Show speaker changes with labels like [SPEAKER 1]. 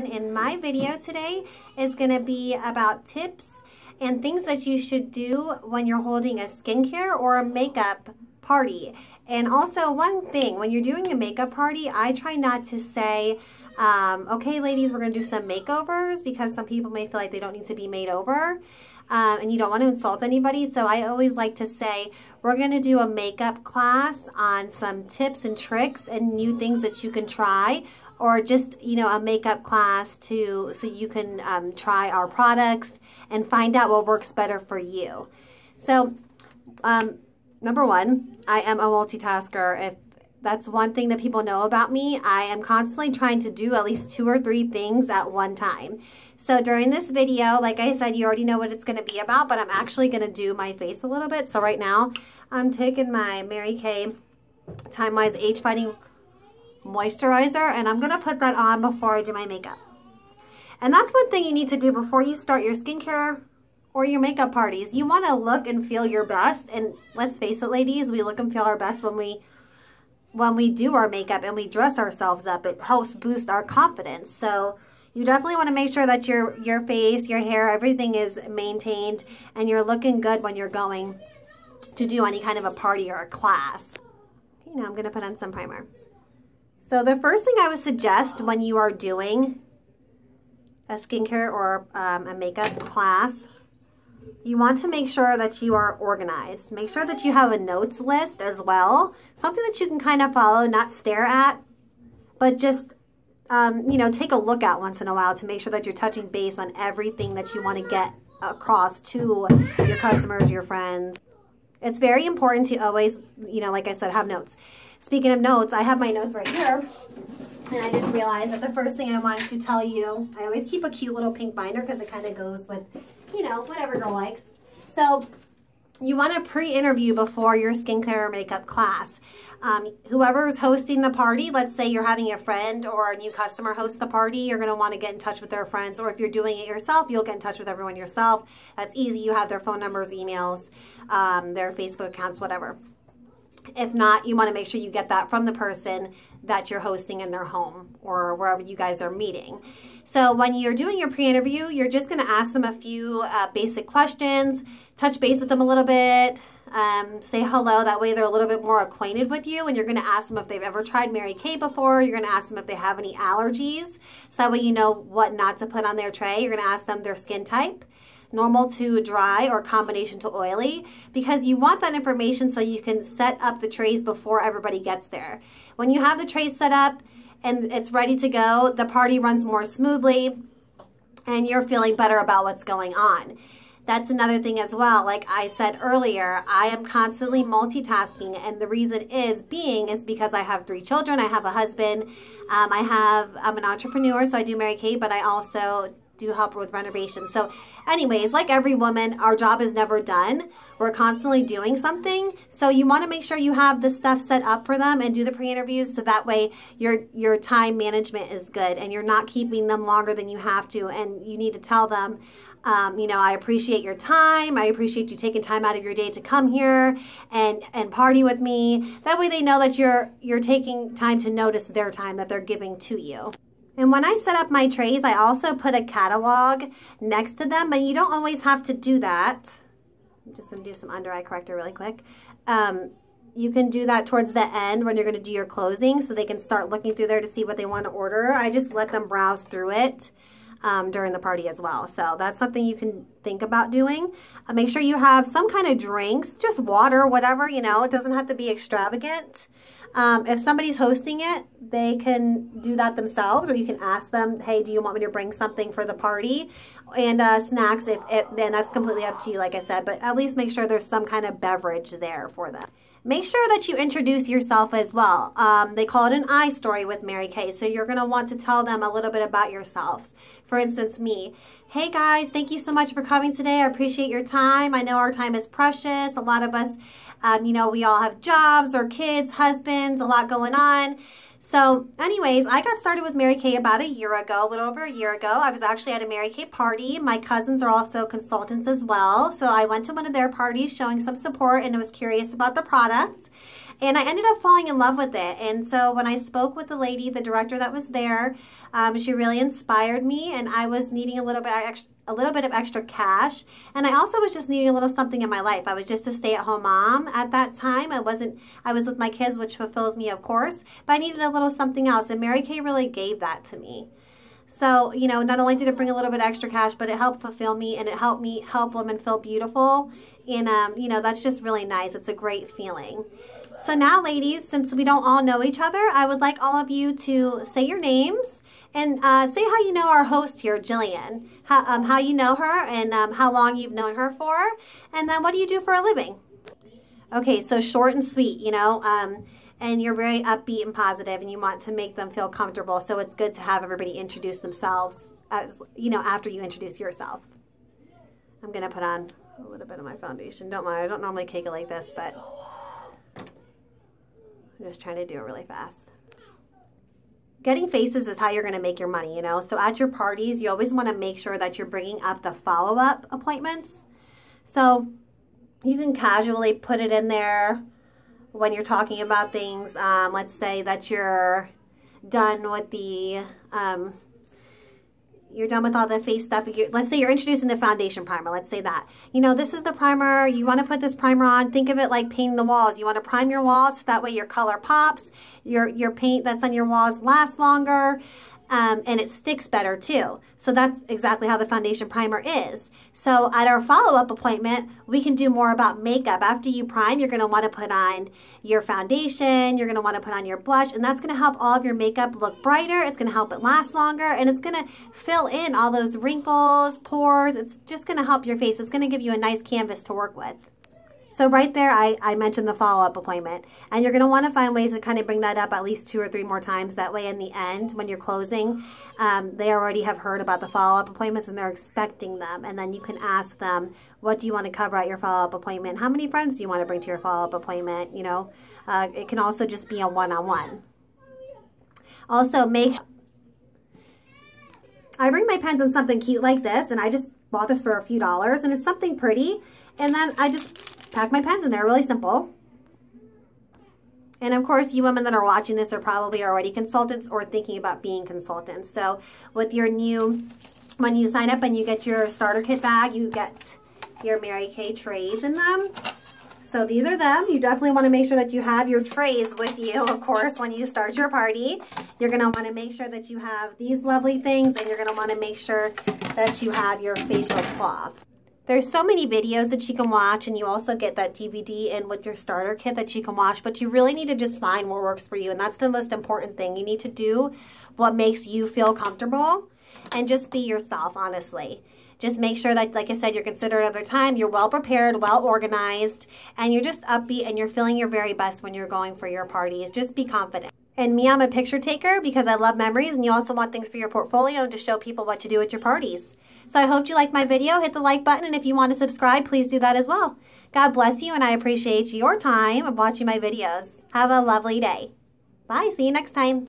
[SPEAKER 1] everyone. In my video today is going to be about tips and things that you should do when you're holding a skincare or a makeup party. And also one thing, when you're doing a makeup party, I try not to say, okay ladies, we're going to do some makeovers, because some people may feel like they don't need to be made over. And you don't want to insult anybody. So I always like to say, we're going to do a makeup class on some tips and tricks and new things that you can try, or just, you know, a makeup class so you can try our products and find out what works better for you. So, number one, I am a multitasker. If that's one thing that people know about me, I am constantly trying to do at least 2 or 3 things at one time. So during this video, like I said, you already know what it's going to be about, but I'm actually going to do my face a little bit. So right now, I'm taking my Mary Kay Time Wise Age Fighting Moisturizer, and I'm going to put that on before I do my makeup. And that's one thing you need to do before you start your skincare or your makeup parties. You want to look and feel your best. And let's face it, ladies, we look and feel our best when we do our makeup and we dress ourselves up. It helps boost our confidence. So you definitely want to make sure that your face, your hair, everything is maintained and you're looking good when you're going to do any kind of a party or a class. Okay, now I'm going to put on some primer. So the first thing I would suggest when you are doing a skincare or a makeup class, you want to make sure that you are organized. Make sure that you have a notes list as well. Something that you can kind of follow, not stare at, but just, you know, take a look at once in a while to make sure that you're touching base on everything that you want to get across to your customers, your friends. It's very important to always, you know, like I said, have notes. Speaking of notes, I have my notes right here. And I just realized that the first thing I wanted to tell you, I always keep a cute little pink binder because it kind of goes with, you know, whatever girl likes. So you want to pre-interview before your skincare or makeup class. Whoever is hosting the party, let's say you're having a friend or a new customer host the party, you're going to want to get in touch with their friends. Or if you're doing it yourself, you'll get in touch with everyone yourself. That's easy. You have their phone numbers, emails, their Facebook accounts, whatever. If not, you want to make sure you get that from the person that you're hosting in their home or wherever you guys are meeting. So when you're doing your pre-interview, you're just going to ask them a few basic questions, touch base with them a little bit, say hello. That way they're a little bit more acquainted with you. And you're going to ask them if they've ever tried Mary Kay before. You're going to ask them if they have any allergies. So that way you know what not to put on their tray. You're going to ask them their skin type, normal to dry or combination to oily, because you want that information so you can set up the trays before everybody gets there. When you have the trays set up and it's ready to go, the party runs more smoothly and you're feeling better about what's going on. That's another thing as well. Like I said earlier, I am constantly multitasking, and the reason is because I have 3 children, I have a husband, I'm an entrepreneur, so I do Mary Kay, but I also do help her with renovations. So anyways, like every woman, our job is never done. We're constantly doing something. So you want to make sure you have the stuff set up for them and do the pre-interviews, so that way your time management is good and you're not keeping them longer than you have to. And you need to tell them, you know, I appreciate your time. I appreciate you taking time out of your day to come here and party with me. That way they know that you're taking time to notice their time that they're giving to you. And when I set up my trays, I also put a catalog next to them, but you don't always have to do that. I'm just going to do some under eye corrector really quick. You can do that towards the end when you're going to do your closing, so they can start looking through there to see what they want to order. I just let them browse through it during the party as well. So that's something you can think about doing. Make sure you have some kind of drinks, just water, whatever, you know, it doesn't have to be extravagant. If somebody's hosting it, they can do that themselves, or you can ask them, hey, do you want me to bring something for the party? And snacks, then that's completely up to you, like I said, but at least make sure there's some kind of beverage there for them. Make sure that you introduce yourself as well. They call it an I story with Mary Kay, so you're going to want to tell them a little bit about yourselves. For instance, me. Hey guys, thank you so much for coming today. I appreciate your time. I know our time is precious. A lot of us, you know, we all have jobs or kids, husbands, a lot going on. So anyways, I got started with Mary Kay about a year ago, a little over a year ago. I was actually at a Mary Kay party. My cousins are also consultants as well. So I went to one of their parties showing some support and was curious about the products. And I ended up falling in love with it. And so when I spoke with the lady, the director that was there, she really inspired me, and I was needing a little bit of extra cash, and I also was just needing a little something in my life. I was just a stay-at-home mom at that time. I was with my kids, which fulfills me, of course, but I needed a little something else, and Mary Kay really gave that to me. So, you know, not only did it bring a little bit extra cash, but it helped fulfill me, and it helped me help women feel beautiful. And, you know, that's just really nice. It's a great feeling. So now, ladies, since we don't all know each other, I would like all of you to say your names and say how you know our host here, Jillian, how you know her, and how long you've known her for, and then what do you do for a living? Okay, so short and sweet, you know, and you're very upbeat and positive, and you want to make them feel comfortable, so it's good to have everybody introduce themselves, as you know, after you introduce yourself. I'm going to put on a little bit of my foundation. Don't mind, I don't normally cake it like this, but I'm just trying to do it really fast. Getting faces is how you're going to make your money, you know. So at your parties, you always want to make sure that you're bringing up the follow-up appointments. So you can casually put it in there when you're talking about things. Let's say that you're done with the you're done with all the face stuff. Let's say you're introducing the foundation primer. Let's say that. You know, this is the primer. You want to put this primer on. Think of it like painting the walls. You want to prime your walls so that way your color pops. Your paint that's on your walls lasts longer. And it sticks better too. So that's exactly how the foundation primer is. So at our follow-up appointment, we can do more about makeup. After you prime, you're going to want to put on your foundation, you're going to want to put on your blush, and that's going to help all of your makeup look brighter. It's going to help it last longer, and it's going to fill in all those wrinkles, pores. It's just going to help your face. It's going to give you a nice canvas to work with. So right there, I mentioned the follow-up appointment. And you're going to want to find ways to kind of bring that up at least 2 or 3 more times. That way in the end, when you're closing, they already have heard about the follow-up appointments and they're expecting them. And then you can ask them, what do you want to cover at your follow-up appointment? How many friends do you want to bring to your follow-up appointment? You know, it can also just be a one-on-one. Also, I bring my pens in something cute like this, and I just bought this for a few dollars, and it's something pretty. And then I just pack my pens in there, really simple. And of course, you women that are watching this are probably already consultants or thinking about being consultants. So with your when you sign up and you get your starter kit bag, you get your Mary Kay trays in them. So these are them. You definitely want to make sure that you have your trays with you, of course, when you start your party. You're going to want to make sure that you have these lovely things, and you're going to want to make sure that you have your facial cloths. There's so many videos that you can watch, and you also get that DVD in with your starter kit that you can watch, but you really need to just find what works for you, and that's the most important thing. You need to do what makes you feel comfortable and just be yourself, honestly. Just make sure that, like I said, you're considerate of their time, you're well prepared, well organized, and you're just upbeat and you're feeling your very best when you're going for your parties. Just be confident. And me, I'm a picture taker because I love memories, and you also want things for your portfolio and to show people what you do at your parties. So I hope you liked my video. Hit the like button, and if you want to subscribe, please do that as well. God bless you, and I appreciate your time of watching my videos. Have a lovely day. Bye. See you next time.